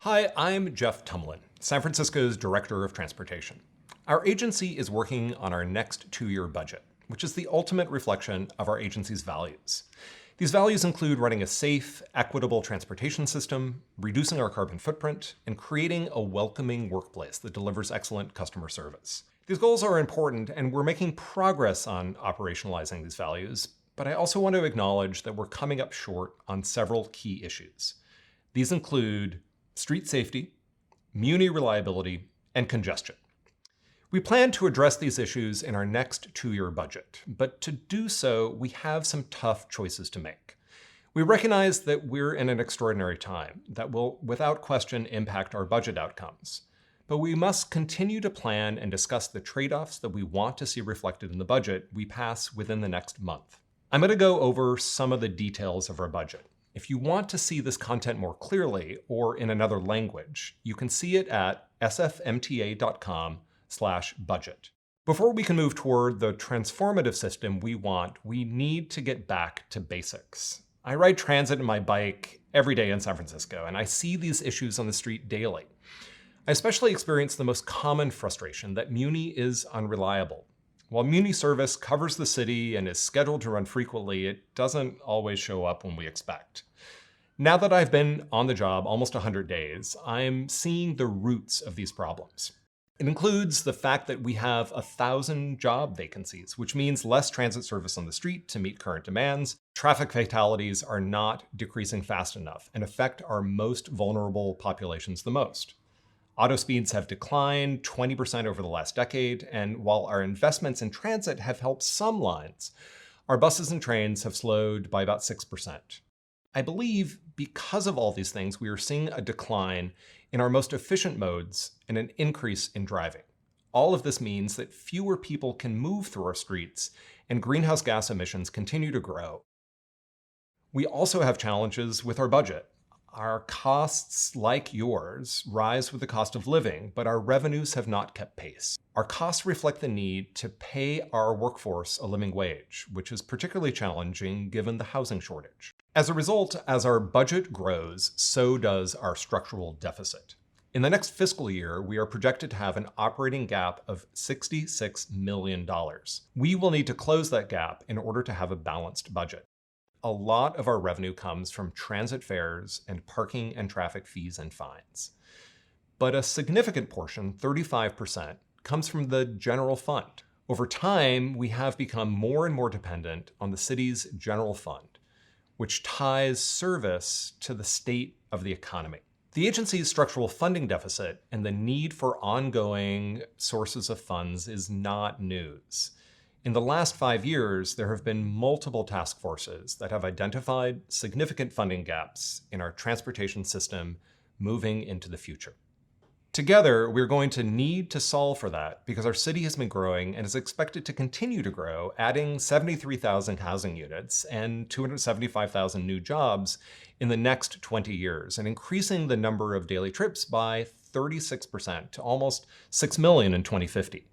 Hi, I'm Jeff Tumlin, San Francisco's Director of Transportation. Our agency is working on our next 2-year budget, which is the ultimate reflection of our agency's values. These values include running a safe, equitable transportation system, reducing our carbon footprint, and creating a welcoming workplace that delivers excellent customer service. These goals are important, and we're making progress on operationalizing these values, but I also want to acknowledge that we're coming up short on several key issues. These include street safety, muni reliability, and congestion. We plan to address these issues in our next 2-year budget, but to do so, we have some tough choices to make. We recognize that we're in an extraordinary time that will, without question, impact our budget outcomes. But we must continue to plan and discuss the trade-offs that we want to see reflected in the budget we pass within the next month. I'm going to go over some of the details of our budget. If you want to see this content more clearly or in another language, you can see it at sfmta.com/budget. Before we can move toward the transformative system we want, we need to get back to basics. I ride transit and my bike every day in San Francisco, and I see these issues on the street daily. I especially experience the most common frustration that Muni is unreliable. While Muni service covers the city and is scheduled to run frequently, it doesn't always show up when we expect. Now that I've been on the job almost 100 days, I'm seeing the roots of these problems. It includes the fact that we have 1,000 job vacancies, which means less transit service on the street to meet current demands. Traffic fatalities are not decreasing fast enough and affect our most vulnerable populations the most. Auto speeds have declined 20% over the last decade, and while our investments in transit have helped some lines, our buses and trains have slowed by about 6%. I believe because of all these things, we are seeing a decline in our most efficient modes and an increase in driving. All of this means that fewer people can move through our streets, and greenhouse gas emissions continue to grow. We also have challenges with our budget. Our costs, like yours, rise with the cost of living, but our revenues have not kept pace. Our costs reflect the need to pay our workforce a living wage, which is particularly challenging given the housing shortage. As a result, as our budget grows, so does our structural deficit. In the next fiscal year, we are projected to have an operating gap of $66 million. We will need to close that gap in order to have a balanced budget. A lot of our revenue comes from transit fares and parking and traffic fees and fines. But a significant portion, 35%, comes from the general fund. Over time, we have become more and more dependent on the city's general fund, which ties service to the state of the economy. The agency's structural funding deficit and the need for ongoing sources of funds is not news. In the last 5 years, there have been multiple task forces that have identified significant funding gaps in our transportation system moving into the future. Together, we're going to need to solve for that because our city has been growing and is expected to continue to grow, adding 73,000 housing units and 275,000 new jobs in the next 20 years, and increasing the number of daily trips by 36% to almost 6 million in 2050.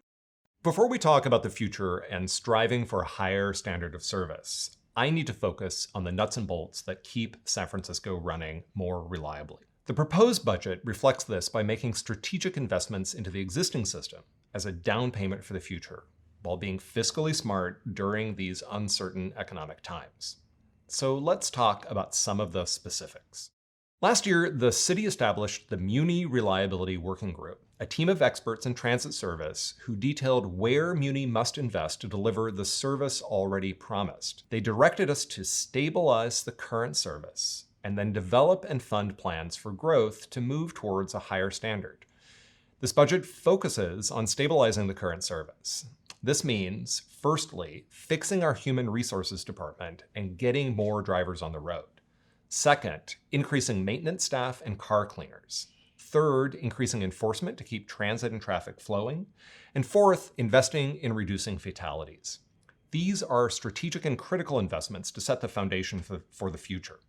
Before we talk about the future and striving for a higher standard of service, I need to focus on the nuts and bolts that keep San Francisco running more reliably. The proposed budget reflects this by making strategic investments into the existing system as a down payment for the future, while being fiscally smart during these uncertain economic times. So let's talk about some of the specifics. Last year, the city established the Muni Reliability Working Group, a team of experts in transit service who detailed where Muni must invest to deliver the service already promised. They directed us to stabilize the current service and then develop and fund plans for growth to move towards a higher standard. This budget focuses on stabilizing the current service. This means, firstly, fixing our human resources department and getting more drivers on the road. Second, increasing maintenance staff and car cleaners. Third, increasing enforcement to keep transit and traffic flowing. And fourth, investing in reducing fatalities. These are strategic and critical investments to set the foundation for the future.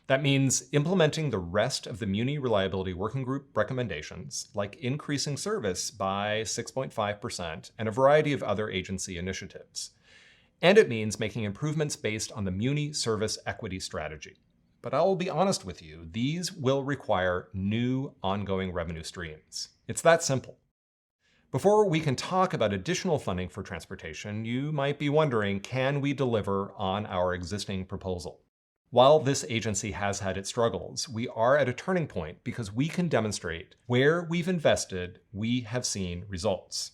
That means implementing the rest of the Muni Reliability Working Group recommendations, like increasing service by 6.5% and a variety of other agency initiatives. And it means making improvements based on the Muni Service Equity Strategy. But I will be honest with you, these will require new ongoing revenue streams. It's that simple. Before we can talk about additional funding for transportation, you might be wondering, can we deliver on our existing proposal? While this agency has had its struggles, we are at a turning point because we can demonstrate where we've invested, we have seen results.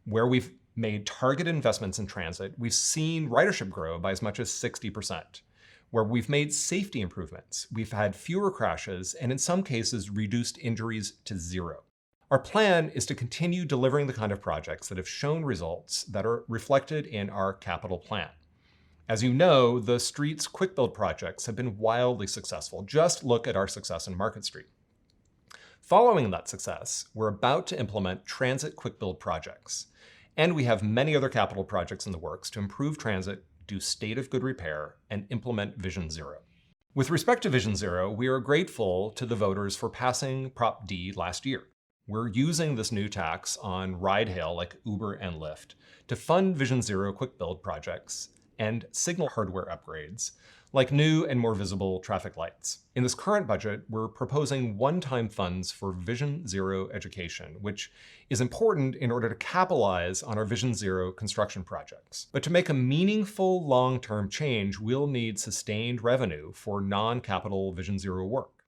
Where we've made targeted investments in transit, we've seen ridership grow by as much as 60%. Where we've made safety improvements, we've had fewer crashes and in some cases reduced injuries to zero. Our plan is to continue delivering the kind of projects that have shown results that are reflected in our capital plan. As you know, the street's quick build projects have been wildly successful. Just look at our success in Market Street. Following that success, we're about to implement transit quick build projects. And we have many other capital projects in the works to improve transit, do state of good repair, and implement Vision Zero. With respect to Vision Zero, we are grateful to the voters for passing Prop D last year. We're using this new tax on ride-hail like Uber and Lyft to fund Vision Zero quick build projects and signal hardware upgrades like new and more visible traffic lights. In this current budget, we're proposing one-time funds for Vision Zero education, which is important in order to capitalize on our Vision Zero construction projects. But to make a meaningful long-term change, we'll need sustained revenue for non-capital Vision Zero work.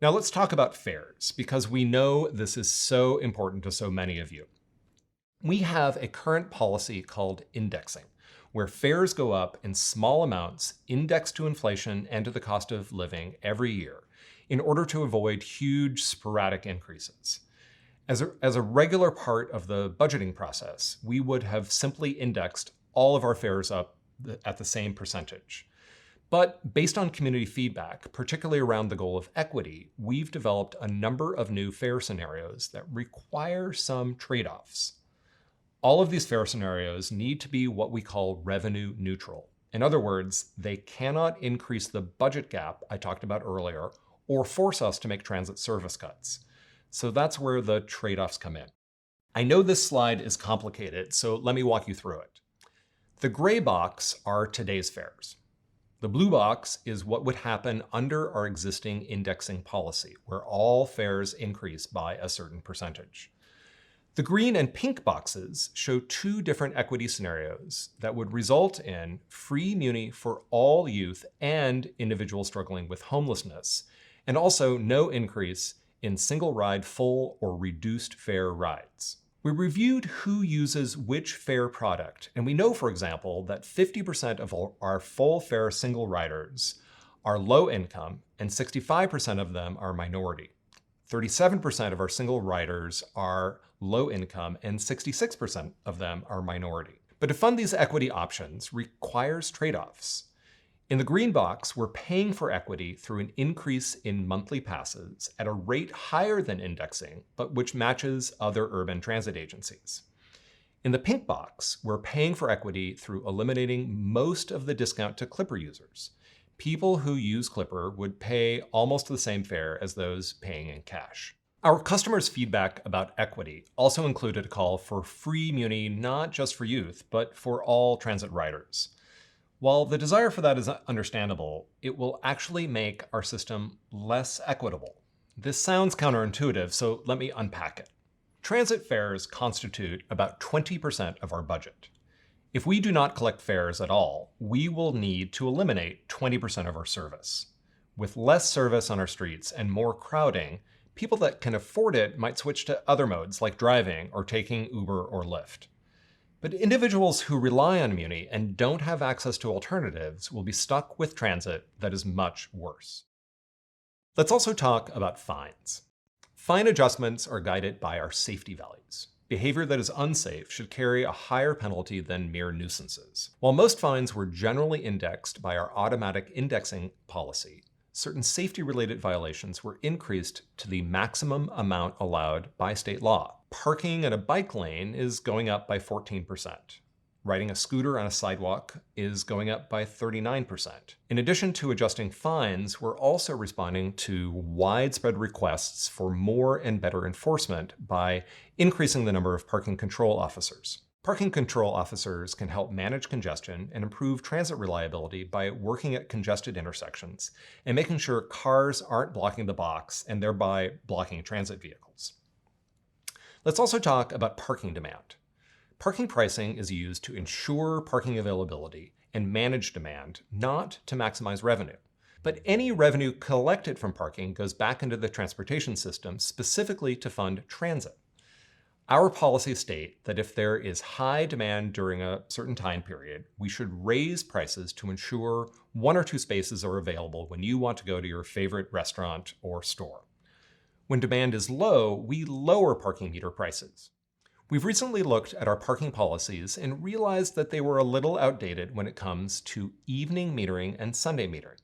Now let's talk about fares, because we know this is so important to so many of you. We have a current policy called indexing, where fares go up in small amounts indexed to inflation and to the cost of living every year in order to avoid huge sporadic increases. As a regular part of the budgeting process, we would have simply indexed all of our fares up at the same percentage. But based on community feedback, particularly around the goal of equity, we've developed a number of new fare scenarios that require some trade-offs. All of these fare scenarios need to be what we call revenue neutral. In other words, they cannot increase the budget gap I talked about earlier or force us to make transit service cuts. So that's where the trade-offs come in. I know this slide is complicated, so let me walk you through it. The gray box are today's fares. The blue box is what would happen under our existing indexing policy, where all fares increase by a certain percentage. The green and pink boxes show two different equity scenarios that would result in free muni for all youth and individuals struggling with homelessness, and also no increase in single ride full or reduced fare rides. We reviewed who uses which fare product, and we know, for example, that 50% of our full fare single riders are low income and 65% of them are minority. 37% of our single riders are low income and 66% of them are minority. But to fund these equity options requires trade-offs. In the green box, we're paying for equity through an increase in monthly passes at a rate higher than indexing, but which matches other urban transit agencies. In the pink box, we're paying for equity through eliminating most of the discount to Clipper users. People who use Clipper would pay almost the same fare as those paying in cash. Our customers' feedback about equity also included a call for free muni not just for youth, but for all transit riders. While the desire for that is understandable, it will actually make our system less equitable. This sounds counterintuitive, so let me unpack it. Transit fares constitute about 20% of our budget. If we do not collect fares at all, we will need to eliminate 20% of our service. With less service on our streets and more crowding, people that can afford it might switch to other modes like driving or taking Uber or Lyft. But individuals who rely on Muni and don't have access to alternatives will be stuck with transit that is much worse. Let's also talk about fines. Fine adjustments are guided by our safety values. Behavior that is unsafe should carry a higher penalty than mere nuisances. While most fines were generally indexed by our automatic indexing policy, certain safety-related violations were increased to the maximum amount allowed by state law. Parking in a bike lane is going up by 14%. Riding a scooter on a sidewalk is going up by 39%. In addition to adjusting fines, we're also responding to widespread requests for more and better enforcement by increasing the number of parking control officers. Parking control officers can help manage congestion and improve transit reliability by working at congested intersections and making sure cars aren't blocking the box and thereby blocking transit vehicles. Let's also talk about parking demand. Parking pricing is used to ensure parking availability and manage demand, not to maximize revenue. But any revenue collected from parking goes back into the transportation system specifically to fund transit. Our policies state that if there is high demand during a certain time period, we should raise prices to ensure 1 or 2 spaces are available when you want to go to your favorite restaurant or store. When demand is low, we lower parking meter prices. We've recently looked at our parking policies and realized that they were a little outdated when it comes to evening metering and Sunday metering.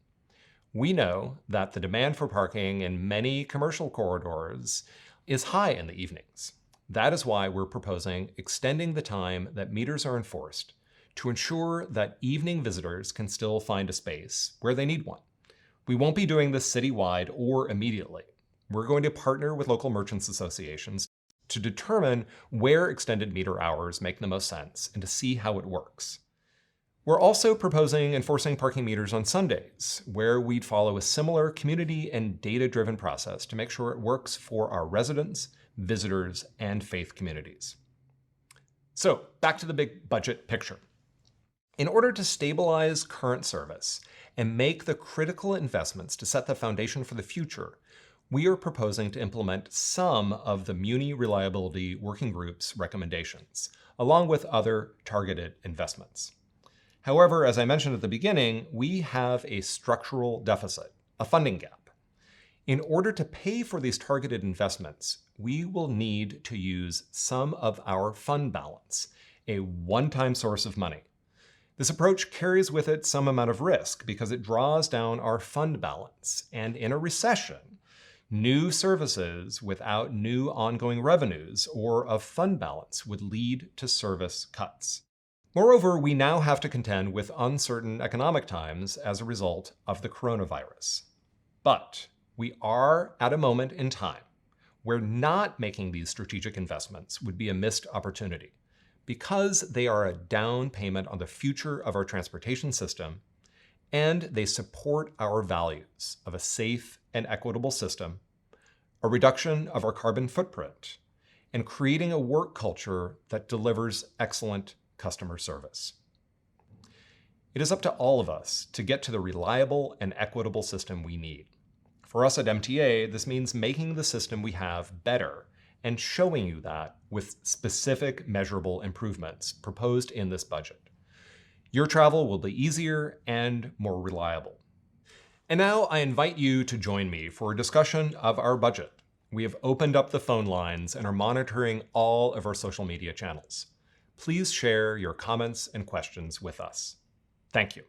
We know that the demand for parking in many commercial corridors is high in the evenings. That is why we're proposing extending the time that meters are enforced to ensure that evening visitors can still find a space where they need one. We won't be doing this citywide or immediately. We're going to partner with local merchants associations to determine where extended meter hours make the most sense and to see how it works. We're also proposing enforcing parking meters on Sundays, where we'd follow a similar community and data-driven process to make sure it works for our residents, visitors, and faith communities. So, back to the big budget picture. In order to stabilize current service and make the critical investments to set the foundation for the future, we are proposing to implement some of the Muni Reliability Working Group's recommendations, along with other targeted investments. However, as I mentioned at the beginning, we have a structural deficit, a funding gap. In order to pay for these targeted investments, we will need to use some of our fund balance, a one-time source of money. This approach carries with it some amount of risk because it draws down our fund balance, and in a recession, new services without new ongoing revenues or a fund balance would lead to service cuts. Moreover, we now have to contend with uncertain economic times as a result of the coronavirus. But we are at a moment in time where not making these strategic investments would be a missed opportunity because they are a down payment on the future of our transportation system and they support our values of a safe and equitable system, a reduction of our carbon footprint, and creating a work culture that delivers excellent customer service. It is up to all of us to get to the reliable and equitable system we need. For us at MTA, this means making the system we have better and showing you that with specific measurable improvements proposed in this budget. Your travel will be easier and more reliable. And now I invite you to join me for a discussion of our budget. We have opened up the phone lines and are monitoring all of our social media channels. Please share your comments and questions with us. Thank you.